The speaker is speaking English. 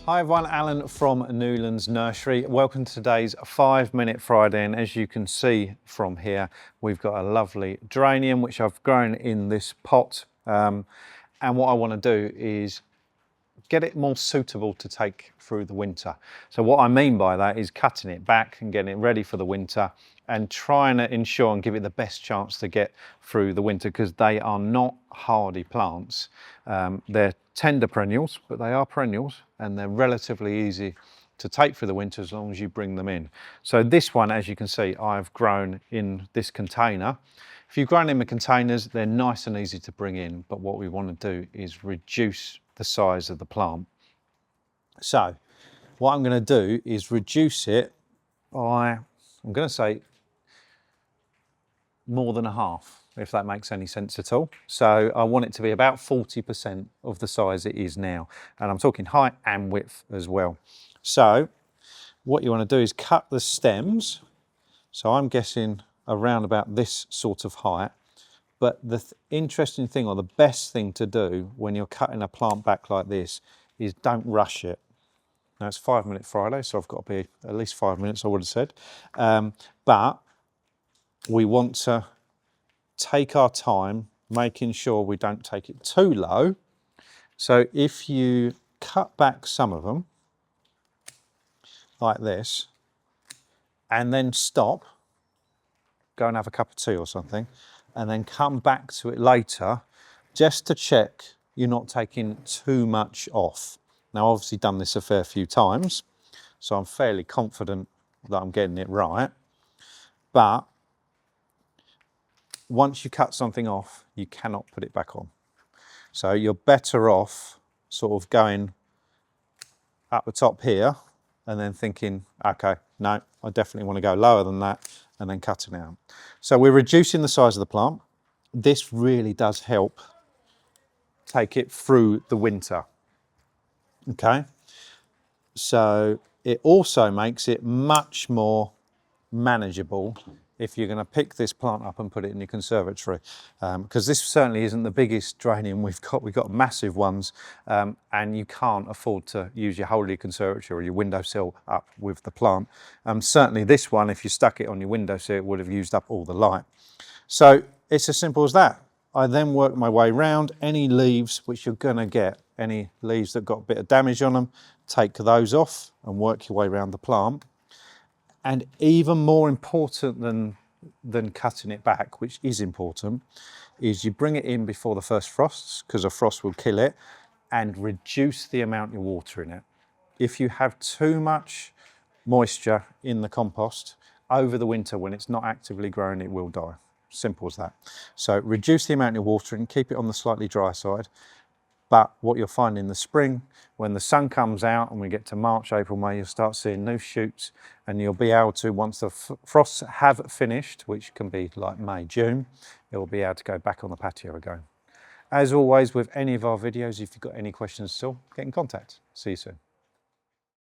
Hi everyone, Alan from Newlands Nursery. Welcome to today's 5-Minute Friday, and as you can see from here, we've got a lovely geranium which I've grown in this pot, and what I want to do is get it more suitable to take through the winter. So what I mean by that is cutting it back and getting it ready for the winter and trying to ensure and give it the best chance to get through the winter, because they are not hardy plants. They're tender perennials, but they are perennials and they're relatively easy to take through the winter as long as you bring them in. So this one, as you can see, I've grown in this container. If you've grown in the containers, they're nice and easy to bring in, but what we want to do is reduce the size of the plant. So what I'm going to do is reduce it by, I'm going to say, more than a half, if that makes any sense at all. So I want it to be about 40% of the size it is now, and I'm talking height and width as well. So what you want to do is cut the stems. So I'm guessing around about this sort of height. But the interesting thing, or the best thing to do when you're cutting a plant back like this, is don't rush it. Now it's 5-Minute Friday, so I've got to be at least 5 minutes, I would have said. But we want to take our time, making sure we don't take it too low. So if you cut back some of them, like this, and then stop, go and have a cup of tea or something, and then come back to it later just to check you're not taking too much off. Now, I've obviously done this a fair few times, so I'm fairly confident that I'm getting it right. But once you cut something off, you cannot put it back on. So you're better off sort of going up the top here and then thinking, okay, no, I definitely want to go lower than that, and then cutting it out. So we're reducing the size of the plant. This really does help take it through the winter. Okay, so it also makes it much more manageable if you're going to pick this plant up and put it in your conservatory, because this certainly isn't the biggest geranium we've got. We've got massive ones, and you can't afford to use your whole conservatory or your windowsill up with the plant. Certainly this one, if you stuck it on your windowsill, it would have used up all the light. So it's as simple as that. I then work my way round any leaves which you're going to get, any leaves that got a bit of damage on them, take those off and work your way around the plant. And even more important than cutting it back, which is important, is you bring it in before the first frosts, because a frost will kill it, and reduce the amount you water in it. If you have too much moisture in the compost over the winter when it's not actively growing, it will die. Simple as that. So reduce the amount you're watering, keep it on the slightly dry side. But what you'll find in the spring, when the sun comes out and we get to March, April, May, you'll start seeing new shoots, and you'll be able to, once the frosts have finished, which can be like May, June, you'll be able to go back on the patio again. As always, with any of our videos, if you've got any questions still, get in contact. See you soon.